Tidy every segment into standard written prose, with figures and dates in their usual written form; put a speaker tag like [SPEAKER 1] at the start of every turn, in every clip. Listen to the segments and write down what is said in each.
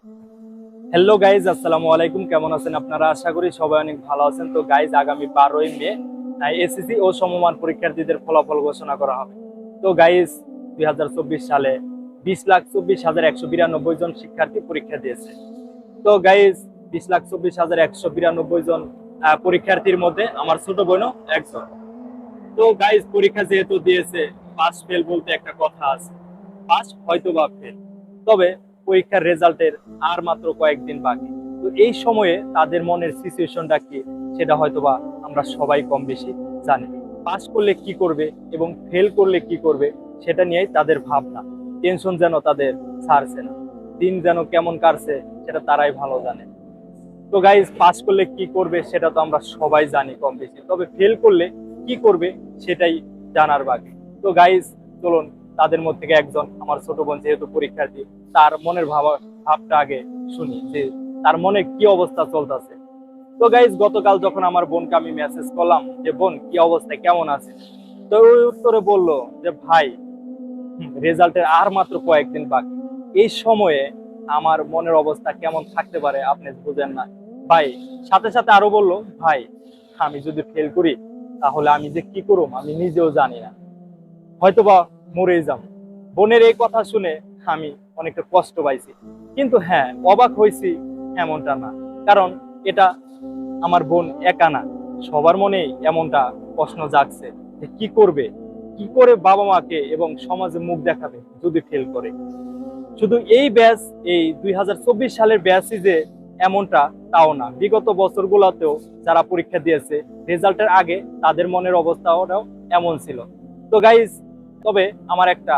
[SPEAKER 1] Hello guys, আসসালামু আলাইকুম। কেমন আছেন আপনারা? আশা করি সবাই অনেক ভালো আছেন। তো গাইজ, আগামী 12ই মে এসএসসি ও সমমান পরীক্ষার্থীদের ফলাফল ঘোষণা করা হবে। তো গাইজ, 2024 সালে 20,24,192 জন শিক্ষার্থী পরীক্ষা দিয়েছে। তো গাইজ, 20,24,192 জন পরীক্ষার্থীর মধ্যে আমার ছোট বোনও একজন। তো গাইজ, পরীক্ষা যেহেতু দিয়েছে, পাস ফেল বলতে একটা কথা আছে। পাস হয়তো বা ফেল, তবে পরীক্ষার রেজাল্টের আর মাত্র কয়েকদিন বাকি। তো এই সময়ে তাদের মনের সিচুয়েশনটা কি, সেটা হয়তোবা আমরা সবাই কম বেশি জানি। পাস করলে কি করবে এবং ফেল করলে কি করবে, সেটা নিয়েই তাদের ভাবনা। টেনশন যেন তাদের ছাড়ছে না, দিন যেন কেমন কাটছে সেটা তারাই ভালো জানে। তো গাইজ, পাস করলে কি করবে সেটা তো আমরা সবাই জানি কম বেশি, তবে ফেল করলে কি করবে সেটাই জানার বাকি। তো গাইজ, চলুন তাদের মধ্যে থেকে একজন, আমার ছোট বোন যেহেতু পরীক্ষার্থী, তার মনের ভাবটা আগে শুনি যে তার মনে কি অবস্থা চলতেছে। তো গাইজ, গতকাল যখন আমার বোনকে আমি মেসেজ করলাম যে বোন কি অবস্থা, কেমন আছে, তো ওই উত্তরে বললো যে ভাই, রেজাল্টের আর মাত্র কয়েকদিন বাকি। এই সময়ে আমার মনের অবস্থা কেমন থাকতে পারে আপনি বুঝেন না ভাই। সাথে সাথে আরো বললো, ভাই আমি যদি ফেল করি তাহলে আমি যে কি করব আমি নিজেও জানি না, হয়তোবা মরেই যাব। বোনের এই কথা শুনে আমি অনেকটা কষ্ট পাইছি, কিন্তু হ্যাঁ, অবাক হয়েছি এমনটা না। কারণ এটা আমার বোন একা না, সবার মনেই এমনটা প্রশ্ন জাগছে যে কি করবে, কি করে বাবা মাকে এবং সমাজে মুখ দেখাবে যদি ফেল করে। শুধু এই ব্যাচ, এই 2024 সালের ব্যাচই যে এমনটা তাও না, বিগত বছরগুলোতেও যারা পরীক্ষা দিয়েছে রেজাল্টের আগে তাদের মনের অবস্থাও এমন ছিল। তো গাইজ, তবে আমার একটা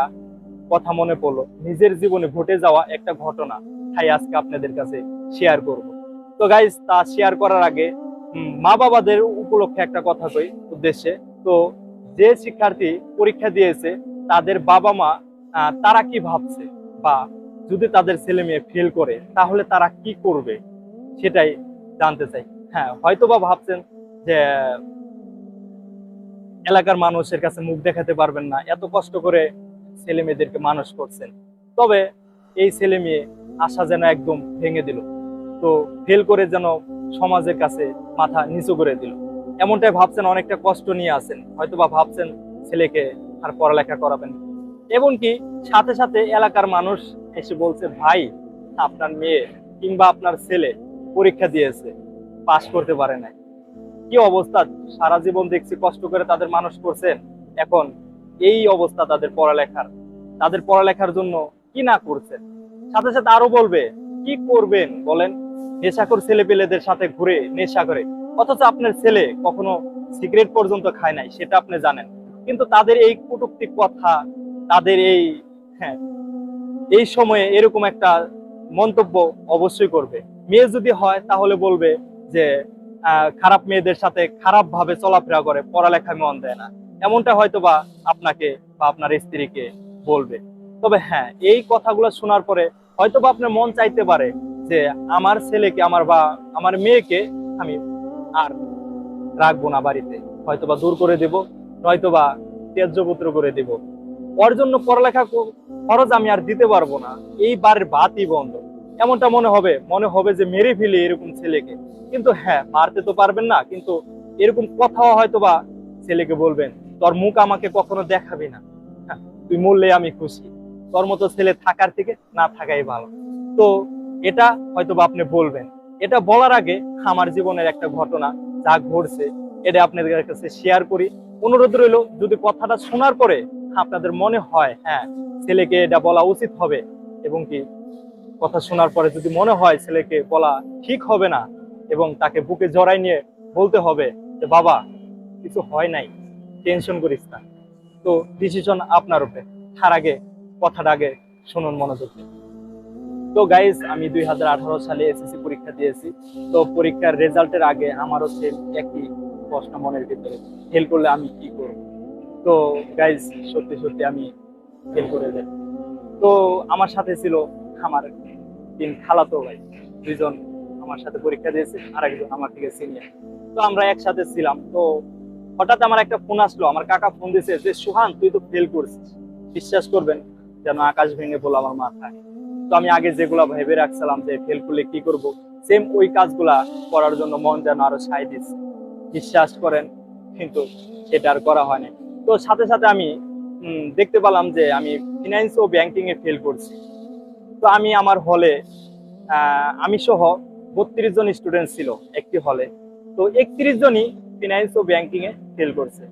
[SPEAKER 1] কথা মনে পড়লো, নিজের জীবনে ঘটে যাওয়া একটা ঘটনা, তাই আজকে আপনাদের কাছে শেয়ার করব। তো গাইজ, তা শেয়ার করার আগে মা বাবাদের উপলক্ষে একটা কথা কই উদ্দেশ্যে। তো যে শিক্ষার্থী পরীক্ষা দিয়েছে তাদের বাবা মা তারা কি ভাবছে, বা যদি তাদের ছেলে মেয়ে ফেল করে তাহলে তারা কি করবে সেটাই জানতে চাই। হ্যাঁ, হয়তো বা ভাবছেন যে এলাকার মানুষের কাছে মুখ দেখাতে পারবেন না, এত কষ্ট করে ছেলে মেয়েদেরকে মানুষ করছেন, তবে এই ছেলে মেয়ে আশা যেন একদম ভেঙে দিল। তো ফেল করে যেন সমাজের কাছে মাথা নিচু করে দিল, এমনটাই ভাবছেন। অনেকটা কষ্ট নিয়ে আছেন, হয়তো বা ভাবছেন ছেলেকে আর পড়ালেখা করাবেন। এমনকি সাথে সাথে এলাকার মানুষ এসে বলছে, ভাই আপনার মেয়ে কিংবা আপনার ছেলে পরীক্ষা দিয়েছে, পাশ করতে পারে নাই, কি অবস্থা, সারা জীবন দেখছি কষ্ট করে তাদের মানুষ করছেন, এখন এই অবস্থা তাদের পড়ালেখার জন্য কি না করছেন। সাথে সাথে আরো বলবে, কি করবেন বলেন, নেশাখোর ছেলে পেলেদের সাথে ঘুরে নেশা করে, অথচ আপনার ছেলে কখনো সিগারেট পর্যন্ত খায় নাই, সেটা আপনি জানেন। কিন্তু তাদের এই কটূক্তি কথা, তাদের এই, হ্যাঁ, এই সময়ে এরকম একটা মন্তব্য অবশ্যই করবে। মেয়ে যদি হয় তাহলে বলবে যে খারাপ মেয়েদের সাথে খারাপ ভাবে চলাফেরা করে, পড়ালেখায় মন দেয় না, এমনটা হয়তো বা আপনাকে বা আপনার স্ত্রীকে বলবে। তবে হ্যাঁ, এই কথাগুলো শোনার পরে হয়তো বা আপনার মন চাইতে পারে যে আমার ছেলেকে, আমার মেয়েকে আমি আর রাখবো না বাড়িতে, হয়তোবা দূর করে দেব, নয়তোবা ত্যায্যপুত্র করে দেব, ওর জন্য পড়ালেখা খরচ আমি আর দিতে পারবো না, এই বাড়ির ভাতই বন্ধ, এমনটা মনে হবে যে মেরে ফেলি এরকম ছেলেকে। কিন্তু হ্যাঁ, মারতে তো পারবেন না, কিন্তু এরকম কথাও হয়তোবা ছেলেকে বলবেন, তোর মুখ আমাকে কখনো দেখাবি না, হ্যাঁ, তুই মরলে আমি খুশি, তোর মতো ছেলে থাকার থেকে না থাকাই ভালো। তো এটা হয়তোবা আপনি বলবেন। এটা বলার আগে আমার জীবনের একটা ঘটনা যা ঘটছে, এটা আপনাদের কাছে শেয়ার করি। অনুরোধ রইল, যদি কথাটা শোনার পরে আপনাদের মনে হয় হ্যাঁ ছেলেকে এটা বলা উচিত হবে, এবং কি কথা শোনার পরে যদি মনে হয় ছেলেকে বলা ঠিক হবে না, এবং তাকে বুকে জড়াই নিয়ে বলতে হবে যে বাবা কিছু হয় নাই, টেনশন করিস না, তো ডিসিশন আপনার উপরে। তার আগে কথাটা আগে শুনুন মনোযোগ দিয়ে। তো গাইজ, আমি 2018 সালে এসএসসি পরীক্ষা দিয়েছি। তো পরীক্ষার রেজাল্টের আগে আমারও সেম একই প্রশ্ন মনের ভিতরে, ফেল করলে আমি কি করব। তো গাইজ, সত্যি সত্যি আমি ফেল করে যাই। তো আমার সাথে ছিল আমার তিন খালাতো ভাই, দুইজন আমার সাথে পরীক্ষা দিয়েছে, আর একজন আমার থেকে সিনিয়র। তো আমরা একসাথে ছিলাম। তো হঠাৎ আমার একটা ফোন আসলো, আমার কাকা ফোন দিয়েছে যে সুহান তুই তো ফেল করছিস। বিশ্বাস করবেন যেন আকাশ ভেঙে পড়লো আমার মাথায়। তো আমি আগে যেগুলা ভেবে রাখছিলাম যে ফেল করলে কি করব, সেম ওই কাজগুলা করার জন্য মন যেন আরো সায় দিচ্ছে। বিশ্বাস করেন, কিন্তু এটা আর করা হয়নি। তো সাথে সাথে আমি দেখতে পেলাম যে আমি ফিনান্স ও ব্যাংকিং এ ফেল করছি। তো আমি আমার হলে আমি সহ 32 জন স্টুডেন্ট ছিল একটি হলে। তো 31 জনই ফিনান্স ও ব্যাংকিং এ ফেল করছে।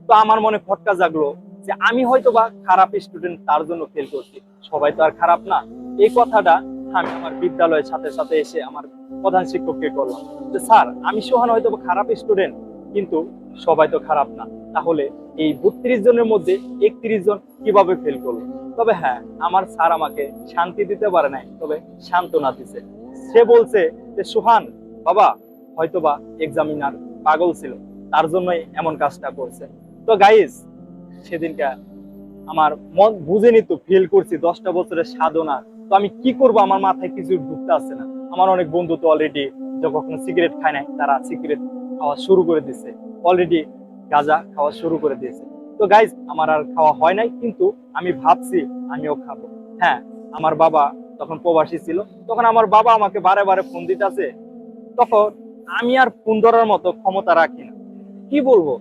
[SPEAKER 1] তো আমার মনে খটকা জাগলো যে আমি হয়তো বা খারাপ স্টুডেন্ট, তার জন্য ফেল করছি, সবাই তো আর খারাপ না। এই কথাটা আমি আমার বিদ্যালয়ের সাথে সাথে এসে আমার প্রধান শিক্ষককে করলাম যে স্যার, আমি সোহান হয়তো বা খারাপ স্টুডেন্ট, কিন্তু সবাই তো খারাপ না, তাহলে এই 32 জনের মধ্যে 31 জন কিভাবে ফেল করলো? তবে হ্যাঁ, আমার স্যার আমাকে শান্তি দিতে পারে নাই, তবে সান্ত্বনা দিছে। সে বলছে যে সোহান বাবা, হয়তোবা এক্সামিনার পাগল ছিল, তার জন্যই এমন কাজটা করছে। তো গাইস, সেদিনটা আমার মন বুঝেনি, তো ফেল করছি 10টা বছরের সাধনা। তো আমি কি করব, আমার মাথায় কিছু ঢুকতে আসছে না। আমার অনেক বন্ধু তো অলরেডি যখন সিগারেট খায় নাই, তারা সিগারেট খাওয়া শুরু করে দিয়েছে, অলরেডি গাঁজা খাওয়া শুরু করে দিয়েছে। তো গাইস, আমার আর খাওয়া হয় নাই, কিন্তু আমি ভাবছি আমিও খাবো। হ্যাঁ, আমার বাবা তখন প্রবাসী ছিল, তখন আমার বাবা আমাকে বারে বারে ফোন দিতেছে। তখন আমি আর ফোন ধরার মতো ক্ষমতা রাখি না, কি বলবো,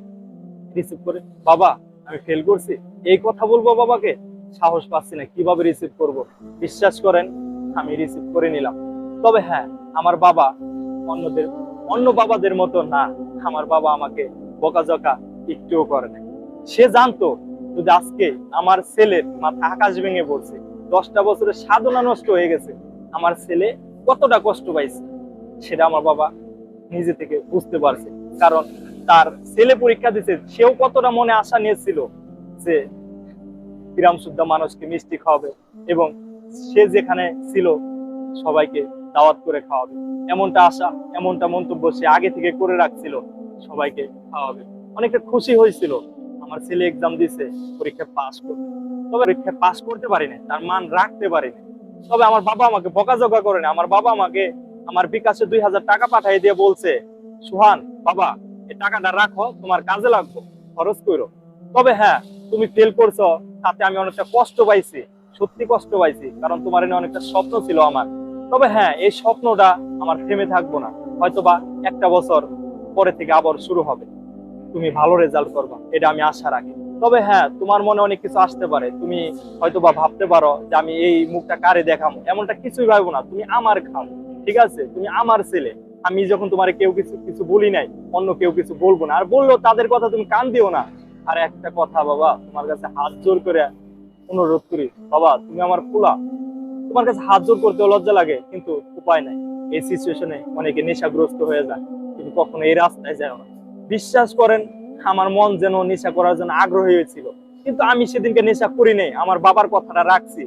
[SPEAKER 1] রিসিভ করে বাবা আমি ফেল করছি এই কথা বলবো বাবাকে, সাহস পাচ্ছি না, কিভাবে রিসিভ করব। বিশ্বাস করেন, আমি রিসিভ করে নিলাম। তবে হ্যাঁ, আমার বাবা অন্য বাবাদের মতো না। আমার বাবা আমাকে বকাঝকা একটুও করে না। সে জানতো যদি আজকে আমার ছেলের মাথা আকাশ ভেঙে পড়ছে, 10টা বছরের সাধনা নষ্ট হয়ে গেছে, আমার ছেলে কতটা কষ্ট পাইছে, সেটা আমার বাবা নিজে থেকে বুঝতে পারছে। কারণ তার ছেলে পরীক্ষা দিচ্ছে, সেও কতটা মনে আশা নিয়েছিল যে গ্রাম শুদ্ধ মানুষকে মিষ্টি খাওয়াবে, এবং সে যেখানে ছিল সবাইকে দাওয়াত করে খাওয়াবে, এমনটা আশা, এমনটা মন্তব্য সে আগে থেকে করে রাখছিল, সবাইকে খাওয়াবে। অনেকটা খুশি হয়েছিল আমার ছেলে এক্সাম দিছে, পরীক্ষা পাস করবে। তবে পরীক্ষা পাস করতে পারিনি, তার মান রাখতে পারিনি। তবে আমার বাবা আমাকে বকাঝকা করে না, আমার বাবা আমাকে আমার বিকাশে 2000 টাকা পাঠিয়ে দিয়ে বলছে, সুহান বাবা, এই টাকাটা রাখো, তোমার কাজে লাগবে, খরচ করো। তবে হ্যাঁ, তুমি ফেল করছো, তাতে আমি অনেকটা কষ্ট পাইছি, সত্যি কষ্ট পাইছি, কারণ তোমার এনে অনেকটা স্বপ্ন ছিল আমার। তবে হ্যাঁ, এই স্বপ্নটা আমার থেমে থাকবো না, হয়তোবা একটা বছর পরে থেকে আবার শুরু হবে, তুমি ভালো রেজাল্ট করবা, এটা আমি আশা রাখি। তবে হ্যাঁ, তোমার মনে অনেক কিছু আসতে পারে, তুমি হয়তোবা ভাবতে পারো যে আমি এই মুখটা কারে দেখাবো, এমনটা কিছুই ভাববো না, তুমি আমার খাও, ঠিক আছে, তুমি আমার ছেলে। আমি যখন তোমার কেউ কিছু কিছু বলি নাই, অন্য কেউ কিছু বলবো না, আর বললো তাদের কথা তুমি কান দিও না। আর একটা কথা বাবা, তোমার কাছে হাত জোর করে অনুরোধ করি, বাবা তুমি আমার পোলা, তোমার কাছে হাত জোর করতে লজ্জা লাগে, কিন্তু উপায় নাই। এই সিচুয়েশনে অনেকে নেশাগ্রস্ত হয়ে যায়, কিন্তু কখনো এই রাস্তায় যায় না। বিশ্বাস করেন, আমার মন যেন নেশা করার জন্য আগ্রহী হয়েছিল, কিন্তু আমি সেদিনকে নেশা করি নাই, আমার বাবার কথাটা রাখছি।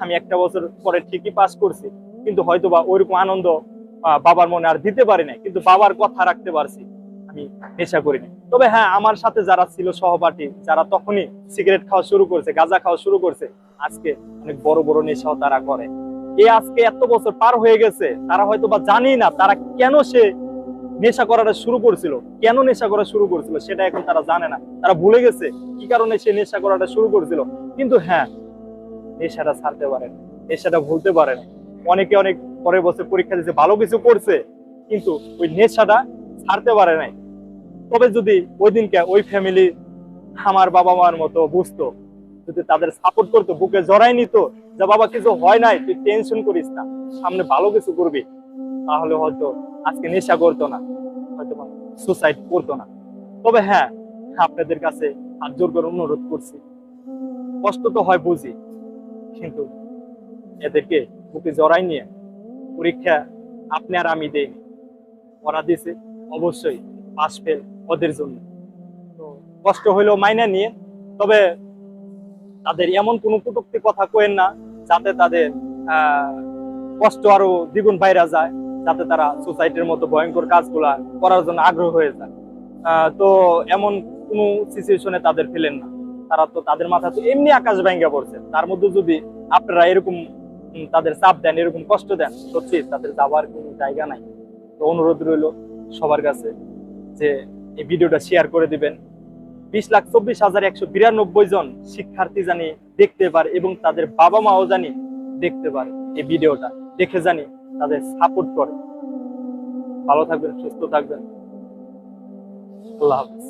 [SPEAKER 1] আমি একটা বছর পরে ঠিকই পাস করছি, কিন্তু হয়তোবা ওইরকম আনন্দ বাবার মনে আর দিতে পারি না, কিন্তু বাবার কথা রাখতে পারছি, আমি নেশা করিনি। তবে হ্যাঁ, আমার সাথে যারা ছিল সহপাঠী, যারা তখনই সিগারেট খাওয়া শুরু করছে, গাঁজা খাওয়া শুরু করছে, আজকে অনেক বড় বড় নেশাও তারা করে। এই আজকে এত বছর পার হয়ে গেছে, তারা হয়তো বা জানি না তারা কেন সে নেশা করাটা শুরু করছিল, কেন নেশা করা শুরু করছিল, সেটা এখন তারা জানে না। তারা ভুলে গেছে কি কারণে সে নেশা করাটা শুরু করছিল। কিন্তু হ্যাঁ, নেশাটা ছাড়তে পারে না, নেশাটা ভুলতে পারে না। অনেকে অনেক পরের বছর পরীক্ষা দিচ্ছে, ভালো কিছু করছে, কিন্তু ওই নেশাটা ছাড়তে পারে নাই। তবে যদি ওই দিনকে ওই ফ্যামিলি আমার বাবা মার মতো বুঝতো, যদি তাদের সাপোর্ট করতো, বুকে জড়াই নিত যে বাবা কিছু হয় নাই, তুই টেনশন করিস না, সামনে ভালো কিছু করবি, তাহলে হয়তো আজকে নেশা করতো না, হয়তো সুসাইড করতো না। তবে হ্যাঁ, আপনাদের কাছে হাত জোর করে অনুরোধ করছি, কষ্ট তো হয় বুঝি, কিন্তু এদেরকে বুকে জড়াই নিয়ে পরীক্ষা আপনি আর আমি দেইনি, ওরা দিছে, অবশ্যই পাস ফেল ওদের জন্য। তো কষ্ট হইলেও মাইনে নিয়ে, তবে তাদের এমন কোনো কটূক্তি কথা কইেন না যাতে তাদের কষ্ট আরো দ্বিগুণ বাইরে যায়, যাতে তারা সোসাইটির মতো ভয়ঙ্কর কাজগুলা করার জন্য আগ্রহ হয়ে যায়। তো এমন কোনো সিচুয়েশনে তাদের ফেলেন না, তারা তো তাদের মাথা তো এমনি আকাশ ভাঙ্গা পড়ছে, তার মধ্যে যদি আপনারা এরকম তাদের চাপ দেন, এরকম কষ্ট দেন, সত্যি তাদের যাওয়ার কোনো জায়গা নাই। তো অনুরোধ রইল সবার কাছে যে এই ভিডিওটা শেয়ার করে দিবেন, 20,24,192 জন শিক্ষার্থী জানি দেখতে পারে, এবং তাদের বাবা মাও জানি দেখতে পারে। এই ভিডিওটা দেখে জানি তাদের সাপোর্ট করে। ভালো থাকবেন, সুস্থ থাকবেন। আল্লাহ হাফেজ।